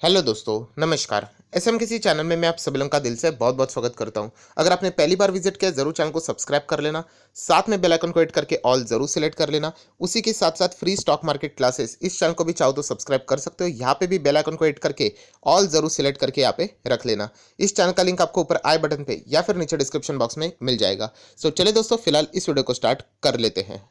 Hello दोस्तों, नमस्कार। SM किसी चैनल में मैं आप सभी लोगों का दिल से बहुत बहुत स्वागत करता हूं। अगर आपने पहली बार विजिट किया जरूर चैनल को सब्सक्राइब कर लेना। साथ में बेल आइकन को हिट करके ऑल जरूर सिलेक्ट कर लेना। उसी के साथ साथ फ्री स्टॉक मार्केट क्लासेस इस चैनल को भी चाहो तो सब्सक्राइब कर सकते हो। यहाँ पे भी बेल आइकन को हिट करके ऑल जरूर सिलेक्ट करके यहाँ पे रख लेना। इस चैनल का लिंक आपको ऊपर आई बटन पे या फिर नीचे डिस्क्रिप्शन बॉक्स में मिल जाएगा। सो चले दोस्तों, फिलहाल इस वीडियो को स्टार्ट कर लेते हैं।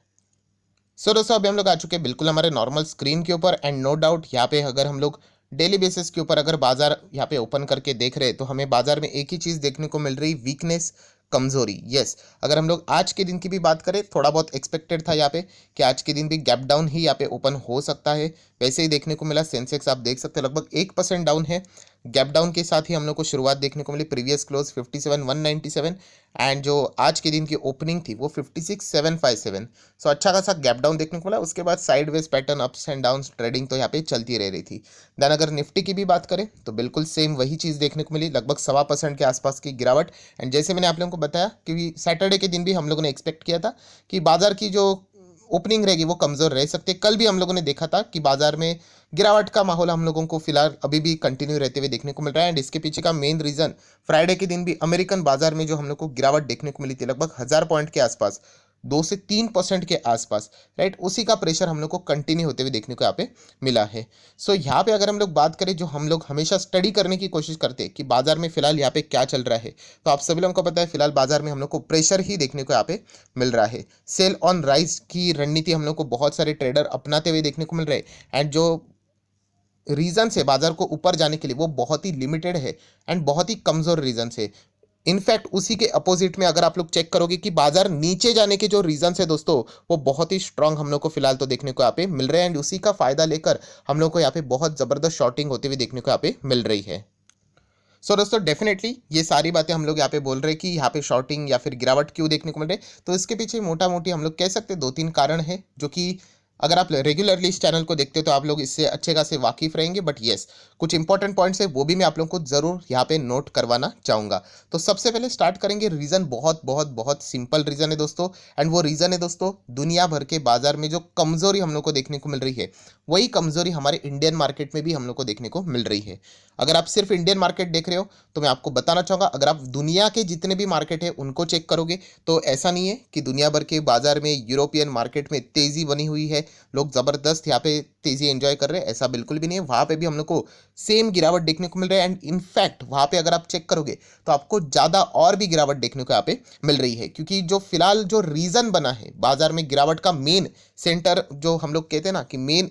दोस्तों अभी हम लोग आ चुके हैं बिल्कुल हमारे नॉर्मल स्क्रीन के ऊपर एंड नो डाउट यहाँ पे अगर हम लोग डेली बेसिस के ऊपर अगर बाजार यहाँ पे ओपन करके देख रहे हैं तो हमें बाजार में एक ही चीज़ देखने को मिल रही, वीकनेस, कमजोरी। यस, अगर हम लोग आज के दिन की भी बात करें, थोड़ा बहुत एक्सपेक्टेड था यहाँ पे कि आज के दिन भी गैप डाउन ही यहाँ पे ओपन हो सकता है। वैसे ही देखने को मिला। सेंसेक्स आप देख सकते हैं लगभग 1% डाउन है। गैप डाउन के साथ ही हम लोग को शुरुआत देखने को मिली। प्रीवियस क्लोज 57,197 एंड जो आज के दिन की ओपनिंग थी वो 56,757। सो अच्छा खासा गैप डाउन देखने को मिला। उसके बाद sideways pattern, ups and downs trading तो यहाँ पे चलती रह रही थी। देन अगर निफ्टी की भी बात करें तो बिल्कुल सेम वही चीज़ देखने को मिली, लगभग 1.25% के आसपास की गिरावट। एंड जैसे मैंने आप लोगों को बताया कि सैटरडे के दिन भी हम लोगों ने एक्सपेक्ट किया था कि बाजार की जो ओपनिंग रहेगी वो कमज़ोर रह सकती है। कल भी हम लोगों ने देखा था कि बाजार में गिरावट का माहौल हम लोगों को फिलहाल अभी भी कंटिन्यू रहते हुए देखने को मिल रहा है। एंड इसके पीछे का मेन रीज़न, फ्राइडे के दिन भी अमेरिकन बाजार में जो हम लोग को गिरावट देखने को मिली थी लगभग 1,000 पॉइंट के आसपास, 2 से 3% के आसपास, राइट, उसी का प्रेशर हम लोग को कंटिन्यू होते हुए देखने को यहाँ पे मिला है। सो यहाँ पे अगर हम लोग बात करें, जो हम लोग हमेशा स्टडी करने की कोशिश करते हैं कि बाजार में फिलहाल यहाँ पे क्या चल रहा है, तो आप सभी लोगों को पता है फिलहाल बाजार में हम लोग को प्रेशर ही देखने को यहाँ पे मिल रहा है। सेल ऑन राइज की रणनीति हम लोग को बहुत सारे ट्रेडर अपनाते हुए देखने को मिल रहे हैं। एंड जो रीजन है बाजार को ऊपर जाने के लिए वो बहुत ही लिमिटेड है एंड बहुत ही कमजोर रीजन है। इनफैक्ट उसी के अपोजिट में अगर आप लोग चेक करोगे कि बाजार नीचे जाने के जो रीजन है दोस्तों, वो बहुत ही स्ट्रांग हम लोग को फिलहाल तो देखने को यहाँ पे मिल रहे हैं। एंड उसी का फायदा लेकर हम लोग को यहाँ पे बहुत जबरदस्त शॉर्टिंग होते हुए देखने को यहाँ पे मिल रही है। दोस्तों डेफिनेटली ये सारी बातें हम लोग यहाँ पे बोल रहे हैं कि यहाँ पे शॉर्टिंग या फिर गिरावट क्यों देखने को मिल रही है, तो इसके पीछे मोटा मोटी हम लोग कह सकते हैं 2-3 कारण है, जो कि अगर आप रेगुलरली इस चैनल को देखते हो तो आप लोग इससे अच्छे खासे वाकिफ रहेंगे। बट येस, कुछ इंपॉर्टेंट पॉइंट्स है वो भी मैं आप लोगों को जरूर यहाँ पे नोट करवाना चाहूँगा। तो सबसे पहले स्टार्ट करेंगे, रीज़न बहुत बहुत बहुत सिंपल रीज़न है दोस्तों। एंड वो रीज़न है दोस्तों, दुनिया भर के बाजार में जो कमज़ोरी हम लोग को देखने को मिल रही है, वही कमज़ोरी हमारे इंडियन मार्केट में भी हम लोग को देखने को मिल रही है। अगर आप सिर्फ इंडियन मार्केट देख रहे हो तो मैं आपको बताना चाहूँगा, अगर आप दुनिया के जितने भी मार्केट है उनको चेक करोगे तो ऐसा नहीं है कि दुनिया भर के बाजार में, यूरोपियन मार्केट में तेज़ी बनी हुई है, लोग ज़बरदस्त यहाँ पे तेज़ी एंजॉय कर रहे हैं, ऐसा बिल्कुल भी नहीं है। वहाँ पे भी हम लोग को सेम गिरावट देखने को मिल रहा है। एंड इनफैक्ट वहाँ पे अगर आप चेक करोगे तो आपको ज़्यादा और भी गिरावट देखने को यहाँ पे मिल रही है, क्योंकि जो फिलहाल जो रीज़न बना है बाजार में गिरावट का, मेन सेंटर जो हम लोग कहते हैं ना कि मेन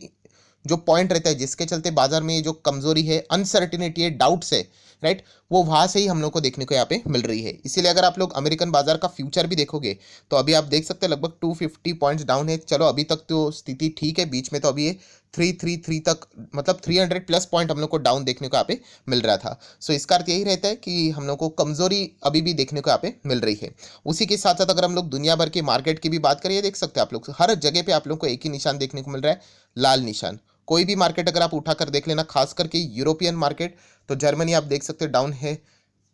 जो पॉइंट रहता है जिसके चलते बाजार में जो कमजोरी है, अनसर्टिनिटी है, डाउट्स है, राइट, वो वहां से ही हम लोग को देखने को यहाँ पे मिल रही है। इसीलिए अगर आप लोग अमेरिकन बाजार का फ्यूचर भी देखोगे तो अभी आप देख सकते हैं लगभग 250 पॉइंट्स डाउन है। चलो अभी तक तो स्थिति ठीक है, बीच में तो अभी ये 333 तक, मतलब 300 प्लस पॉइंट हम लोग को डाउन देखने को यहाँ पे मिल रहा था। सो इसका अर्थ यही रहता है कि हम लोग को कमजोरी अभी भी देखने को यहाँ पे मिल रही है। उसी के साथ साथ अगर हम लोग दुनिया भर के मार्केट की भी बात करें, देख सकते हैं आप लोग हर जगह पे आप लोग को एक ही निशान देखने को मिल रहा है, लाल निशान। कोई भी मार्केट अगर आप उठाकर देख लेना, खास करके यूरोपियन मार्केट, तो जर्मनी आप देख सकते हैं डाउन है।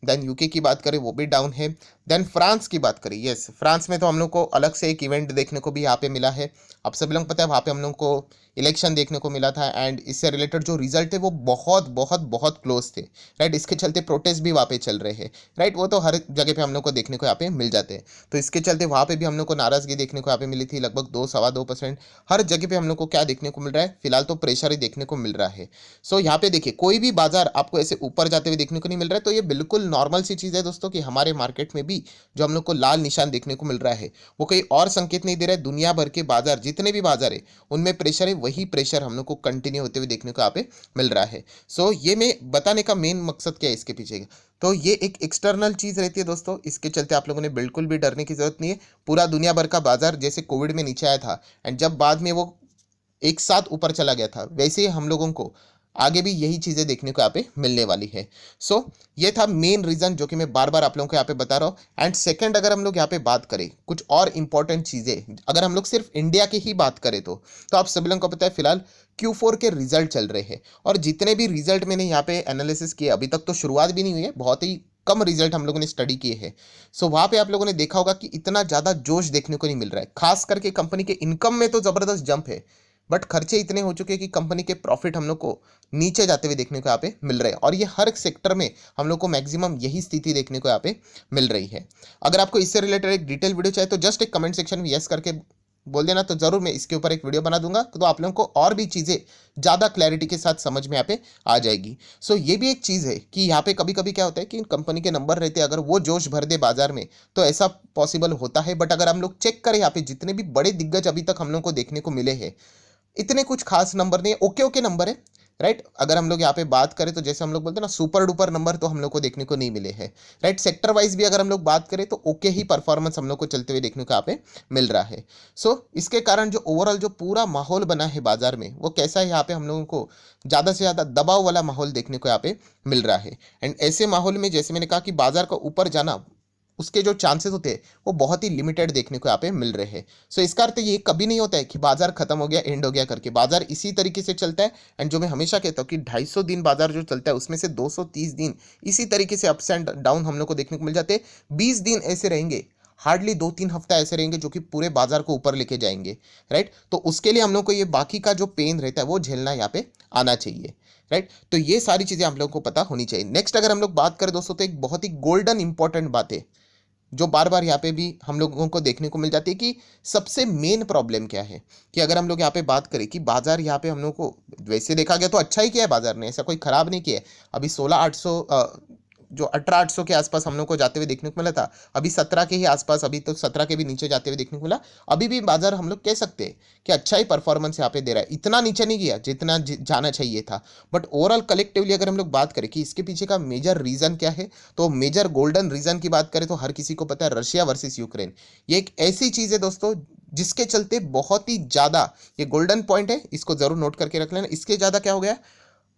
देन यूके की बात करें वो भी डाउन है। देन फ्रांस की बात करें, यस, फ्रांस में तो हम लोग को अलग से एक इवेंट देखने को भी यहाँ पे मिला है। आप सभी लोग पता है वहाँ पे हम लोग को इलेक्शन देखने को मिला था एंड इससे रिलेटेड जो रिजल्ट थे वो बहुत बहुत बहुत क्लोज थे, राइट। इसके चलते प्रोटेस्ट भी वहाँ पे चल रहे हैं, राइट, वो तो हर जगह पे हम लोग को देखने को यहाँ पे मिल जाते हैं। तो इसके चलते वहाँ पे भी हम लोग को नाराजगी देखने को यहाँ पे मिली थी, लगभग 2-2.25%। हर जगह पे हम लोग को क्या देखने को मिल रहा है, फिलहाल तो प्रेशर ही देखने को मिल रहा है। सो यहाँ पे देखिए कोई भी बाजार आपको ऐसे ऊपर जाते हुए देखने को नहीं मिल रहा है, तो ये बिल्कुल नॉर्मल सी चीज़ है दोस्तों कि हमारे मार्केट में भी जो हम लोग को लाल निशान देखने को मिल रहा है वो कोई और संकेत नहीं दे रहा है। दुनिया भर के बाजार, जितने भी बाजार है उनमें प्रेशर है, वही प्रेशर हम लोग को कंटिन्यू होते हुए देखने को यहाँ पे मिल रहा है। सो ये मैं बताने का मेन मकसद क्या है इसके पीछे का, तो ये एक एक्सटर्नल चीज रहती है दोस्तों। इसके चलते आप लोगों ने बिल्कुल भी डरने की जरूरत नहीं है। पूरा दुनिया भर का बाजार जैसे कोविड में नीचे आया था एंड जब बाद में वो एक साथ ऊपर चला गया था, वैसे ही हम लोगों को आगे भी यही चीज़ें देखने को यहाँ पे मिलने वाली है। सो ये था मेन रीज़न जो कि मैं बार बार आप लोगों को यहाँ पे बता रहा हूँ। एंड सेकंड, अगर हम लोग यहाँ पे बात करें कुछ और इंपॉर्टेंट चीज़ें, अगर हम लोग सिर्फ इंडिया की ही बात करें तो आप सभी लोगों को पता है फिलहाल Q4 के रिजल्ट चल रहे हैं। और जितने भी रिजल्ट मैंने यहाँ पे एनालिसिस किए, अभी तक तो शुरुआत भी नहीं हुई है, बहुत ही कम रिजल्ट हम लोगों ने स्टडी किए हैं। सो वहाँ पे आप लोगों ने देखा होगा कि इतना ज़्यादा जोश देखने को नहीं मिल रहा है। खास करके कंपनी के इनकम में तो ज़बरदस्त जंप है, बट खर्चे इतने हो चुके हैं कि कंपनी के प्रॉफिट हम लोग को नीचे जाते हुए देखने को यहाँ पे मिल रहे हैं, और ये हर एक सेक्टर में हम लोग को मैक्सिमम यही स्थिति देखने को यहाँ पे मिल रही है। अगर आपको इससे रिलेटेड एक डिटेल वीडियो चाहिए तो जस्ट एक कमेंट सेक्शन में यस करके बोल देना, तो जरूर मैं इसके ऊपर एक वीडियो बना दूंगा, तो आप लोगों को और भी चीज़ें ज़्यादा क्लैरिटी के साथ समझ में यहाँ पे आ जाएगी। सो ये भी एक चीज़ है कि यहाँ पे कभी कभी क्या होता है कि कंपनी के नंबर रहते हैं, अगर वो जोश भर दे बाजार में तो ऐसा पॉसिबल होता है। बट अगर हम लोग चेक करें यहाँ पे जितने भी बड़े दिग्गज अभी तक हम लोग को देखने को मिले हैं, इतने कुछ खास नंबर नहीं है, ओके ओके नंबर है, राइट। अगर हम लोग यहाँ पे बात करें तो जैसे हम लोग बोलते हैं ना, सुपर डुपर नंबर तो हम लोग को देखने को नहीं मिले हैं, राइट। सेक्टर वाइज भी अगर हम लोग बात करें तो ओके ही परफॉर्मेंस हम लोग को चलते हुए देखने को यहाँ पे मिल रहा है। सो इसके कारण जो ओवरऑल जो पूरा माहौल बना है बाजार में वो कैसा है, यहाँ पे हम लोगों को ज़्यादा से ज़्यादा दबाव वाला माहौल देखने को यहाँ पे मिल रहा है। एंड ऐसे माहौल में जैसे मैंने कहा कि बाजार का ऊपर जाना, उसके जो चांसेस होते हैं वो बहुत ही लिमिटेड देखने को यहाँ पे मिल रहे हैं। सो इसका अर्थ ये कभी नहीं होता है कि बाजार खत्म हो गया, एंड हो गया करके। बाजार इसी तरीके से चलता है। एंड जो मैं हमेशा कहता हूँ कि 250 दिन बाजार जो चलता है उसमें से 230 दिन इसी तरीके से अप्स एंड डाउन हम लोग को देखने को मिल जाते हैं। 20 दिन ऐसे रहेंगे, हार्डली 2-3 हफ्ता ऐसे रहेंगे जो कि पूरे बाजार को ऊपर लेके जाएंगे, राइट। तो उसके लिए हम लोग को ये बाकी का जो पेन रहता है वो झेलना यहाँ पे आना चाहिए, राइट। तो ये सारी चीज़ें हम लोगों को पता होनी चाहिए। नेक्स्ट अगर हम लोग बात करें दोस्तों, तो एक बहुत ही गोल्डन इंपॉर्टेंट बात है जो बार बार यहाँ पे भी हम लोगों को देखने को मिल जाती है कि सबसे मेन प्रॉब्लम क्या है। कि अगर हम लोग यहाँ पे बात करें कि बाजार यहाँ पे हम लोग को वैसे देखा गया तो अच्छा ही किया है बाजार ने, ऐसा कोई खराब नहीं किया है। अभी 16,800 जो 18,800 के आसपास हम लोग को जाते हुए देखने को मिला था, अभी 17 के ही आसपास, अभी तो 17 के भी नीचे जाते हुए देखने को मिला। अभी भी बाजार हम लोग कह सकते हैं कि अच्छा ही परफॉर्मेंस यहाँ पे दे रहा है, इतना नीचे नहीं गया जितना जाना चाहिए था। बट ओवरऑल कलेक्टिवली अगर हम लोग बात करें कि इसके पीछे का मेजर रीजन क्या है, तो मेजर गोल्डन रीजन की बात करें तो हर किसी को पता है, रशिया वर्सेस यूक्रेन। ये एक ऐसी चीज है दोस्तों जिसके चलते बहुत ही ज्यादा, ये गोल्डन पॉइंट है, इसको जरूर नोट करके रख लेना। इसके ज्यादा क्या हो गया,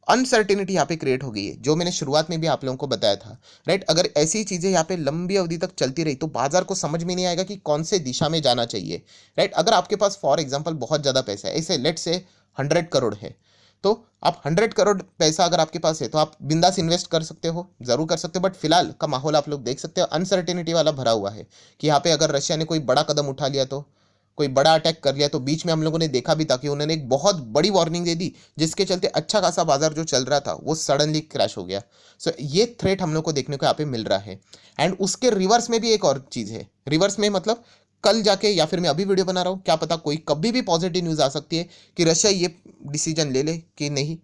अनसर्टिनिटी यहाँ पे क्रिएट हो गई है, जो मैंने शुरुआत में भी आप लोगों को बताया था, राइट। अगर ऐसी चीजें यहाँ पे लंबी अवधि तक चलती रही तो बाजार को समझ में नहीं आएगा कि कौन से दिशा में जाना चाहिए, राइट। अगर आपके पास फॉर एग्जांपल बहुत ज्यादा पैसा है, ऐसे लेट से 100 करोड़ है, तो आप 100 करोड़ पैसा अगर आपके पास है तो आप बिंदास इन्वेस्ट कर सकते हो, जरूर कर सकते हो। बट फिलहाल का माहौल आप लोग देख सकते हो अनसर्टिनिटी वाला भरा हुआ है कि यहाँ पे अगर रशिया ने कोई बड़ा कदम उठा लिया, तो कोई बड़ा अटैक कर लिया, तो बीच में हम लोगों ने देखा भी था कि उन्होंने एक बहुत बड़ी वार्निंग दे दी, जिसके चलते अच्छा खासा बाजार जो चल रहा था वो सडनली क्रैश हो गया। सो ये थ्रेट हम लोग को देखने को यहाँ पे मिल रहा है। एंड उसके रिवर्स में भी एक और चीज़ है, रिवर्स में मतलब कल जाके या फिर मैं अभी वीडियो बना रहा हूँ, क्या पता कोई कभी भी पॉजिटिव न्यूज़ आ सकती है कि रशिया ये डिसीजन ले ले कि नहीं,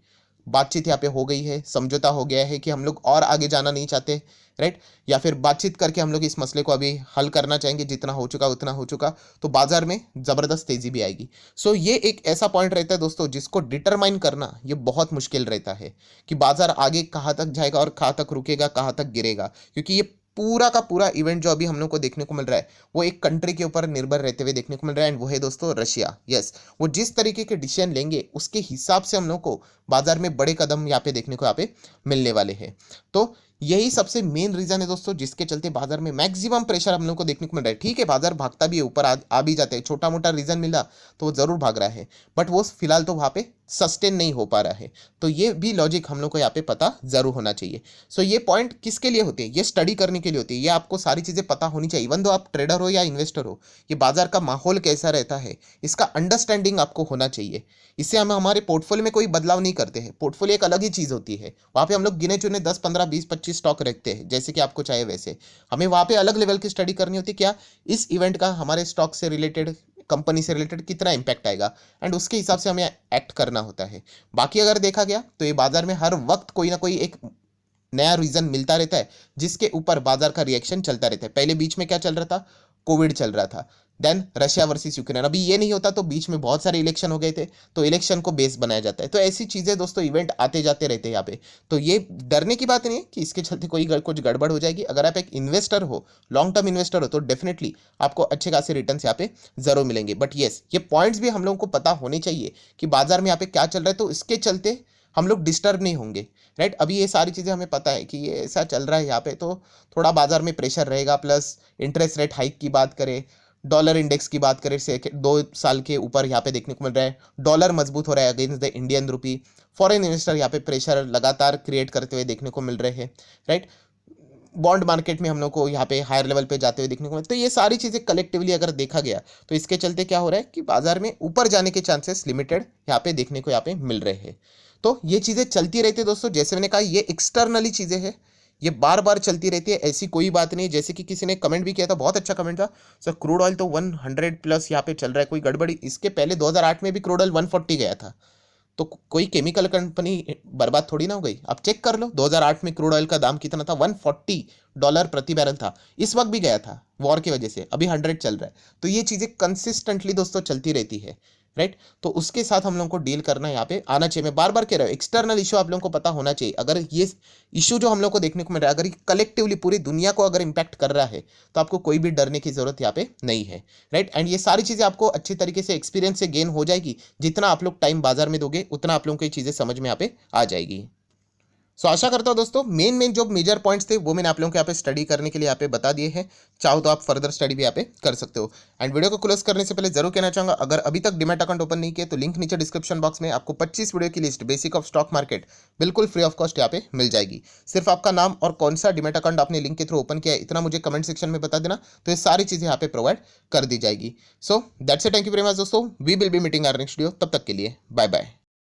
बातचीत यहाँ पे हो गई है, समझौता हो गया है कि हम लोग और आगे जाना नहीं चाहते, राइट। या फिर बातचीत करके हम लोग इस मसले को अभी हल करना चाहेंगे, जितना हो चुका उतना हो चुका, तो बाजार में ज़बरदस्त तेज़ी भी आएगी। सो ये एक ऐसा पॉइंट रहता है दोस्तों जिसको डिटरमाइन करना ये बहुत मुश्किल रहता है कि बाजार आगे कहाँ तक जाएगा और कहाँ तक रुकेगा, कहाँ तक गिरेगा। क्योंकि ये पूरा का पूरा इवेंट जो अभी हम लोग को देखने को मिल रहा है वो एक कंट्री के ऊपर निर्भर रहते हुए देखने को मिल रहा है, एंड वो है दोस्तों रशिया। यस, वो जिस तरीके के डिसीजन लेंगे उसके हिसाब से हम लोग को बाजार में बड़े कदम यहाँ पे देखने को यहाँ पे मिलने वाले हैं। तो यही सबसे मेन रीजन है दोस्तों जिसके चलते बाजार में मैक्सिमम प्रेशर हम लोग को देखने को मिल रहा है। ठीक है, बाजार भागता भी है, ऊपर आ भी जाते हैं, छोटा मोटा रीजन मिला तो वो जरूर भाग रहा है, बट वो फिलहाल तो वहाँ पे सस्टेन नहीं हो पा रहा है। तो ये भी लॉजिक हम लोग को यहाँ पे पता जरूर होना चाहिए। सो ये पॉइंट किसके लिए होते हैं, ये स्टडी करने के लिए होती है, ये आपको सारी चीज़ें पता होनी चाहिए। इवन दो आप ट्रेडर हो या इन्वेस्टर हो, ये बाजार का माहौल कैसा रहता है इसका अंडरस्टैंडिंग आपको होना चाहिए। इससे हम हमारे पोर्टफोलियो में कोई बदलाव नहीं करते हैं, पोर्टफोलियो एक अलग ही चीज़ होती है, वहाँ पे हम लोग गिने चुने 10 15 20 25 स्टॉक रखते हैं, जैसे कि आपको चाहिए वैसे। हमें वहाँ पे अलग लेवल की स्टडी करनी होती है, क्या इस इवेंट का हमारे स्टॉक से रिलेटेड, कंपनी से रिलेटेड कितना इंपैक्ट आएगा, एंड उसके हिसाब से हमें एक्ट करना होता है। बाकी अगर देखा गया तो ये बाजार में हर वक्त कोई ना कोई एक नया रीजन मिलता रहता है जिसके ऊपर बाजार का रिएक्शन चलता रहता है। पहले बीच में क्या चल रहा था, कोविड चल रहा था, देन रशिया वर्सेस यूक्रेन। अभी ये नहीं होता तो बीच में बहुत सारे इलेक्शन हो गए थे, तो इलेक्शन को बेस बनाया जाता है। तो ऐसी चीज़ें दोस्तों इवेंट आते जाते रहते हैं यहाँ पे। तो ये डरने की बात नहीं है कि इसके चलते कुछ गड़बड़ हो जाएगी। अगर आप एक इन्वेस्टर हो, लॉन्ग टर्म इन्वेस्टर हो, तो डेफिनेटली आपको अच्छे खासे रिटर्न्स यहाँ पे जरूर मिलेंगे। बट येस, ये पॉइंट्स भी हम लोगों को पता होने चाहिए कि बाजार में यहाँ पे क्या चल रहा है, तो इसके चलते हम लोग डिस्टर्ब नहीं होंगे, राइट। अभी ये सारी चीज़ें हमें पता है कि ये ऐसा चल रहा है यहाँ पे, तो थोड़ा बाजार में प्रेशर रहेगा। प्लस इंटरेस्ट रेट हाइक की बात करें, डॉलर इंडेक्स की बात करें, से 2 साल के ऊपर यहाँ पे देखने को मिल रहा है, डॉलर मजबूत हो रहा है against the Indian rupee. Foreign investor यहाँ पे प्रेशर लगातार क्रिएट करते हुए देखने को मिल रहे हैं, राइट। बॉन्ड मार्केट में हम लोग को यहाँ पे हायर लेवल पे जाते हुए देखने को मिले। तो ये सारी चीज़ें कलेक्टिवली अगर देखा गया तो इसके चलते क्या हो रहा है कि बाजार में ऊपर जाने के चांसेस लिमिटेड यहाँ पे देखने को यहाँ पे मिल रहे हैं। तो ये चीज़ें चलती रहती है दोस्तों, जैसे मैंने कहा ये एक्सटर्नली चीज़ें हैं, ये बार बार चलती रहती है, ऐसी कोई बात नहीं। जैसे कि किसी ने कमेंट भी किया था, बहुत अच्छा कमेंट था, सर क्रूड ऑयल तो 100 प्लस यहाँ पे चल रहा है, कोई गड़बड़ी? इसके पहले 2008 में भी क्रूड ऑयल 140 गया था, तो कोई केमिकल कंपनी बर्बाद थोड़ी ना हो गई। आप चेक कर लो 2008 में क्रूड ऑयल का दाम कितना था, $140 प्रति बैरल था। इस वक्त भी गया था वॉर की वजह से, अभी 100 चल रहा है। तो ये चीज़ें कंसिस्टेंटली दोस्तों चलती रहती है, राइट। तो उसके साथ हम लोगों को डील करना यहाँ पे आना चाहिए। मैं बार बार कह रहा हूँ एक्सटर्नल इशू आप लोगों को पता होना चाहिए। अगर ये इशू जो हम लोग को देखने को मिल रहा है, अगर ये कलेक्टिवली पूरी दुनिया को अगर इंपैक्ट कर रहा है, तो आपको कोई भी डरने की जरूरत यहाँ पे नहीं है, राइट। एंड ये सारी चीज़ें आपको अच्छी तरीके से एक्सपीरियंस से गेन हो जाएगी। जितना आप लोग टाइम बाजार में दोगे उतना आप लोगों को ये चीज़ें समझ में यहाँ पे आ जाएगी। सो आशा करता हूँ दोस्तों मेन जो मेजर पॉइंट्स थे वो मैंने आप लोगों को यहाँ पे स्टडी करने के लिए यहाँ पे बता दिए हैं। चाहो तो आप फर्दर स्टडी भी यहाँ पे कर सकते हो। एंड वीडियो को क्लोज करने से पहले जरूर कहना चाहूंगा, अगर अभी तक डीमैट अकाउंट ओपन नहीं किया तो लिंक नीचे डिस्क्रिप्शन बॉक्स में आपको 25 वीडियो की list basic of stock market बिल्कुल फ्री ऑफ कॉस्ट यहाँ पे मिल जाएगी। सिर्फ आपका नाम और कौन सा डीमैट अकाउंट आपने लिंक के थ्रू ओपन किया है इतना मुझे कमेंट सेक्शन में बता देना, तो ये सारी चीज़ें यहाँ पे प्रोवाइड कर दी जाएगी। So that's it, thank you very much दोस्तों, we will be meeting our next video. तब तक के लिए बाय बाय।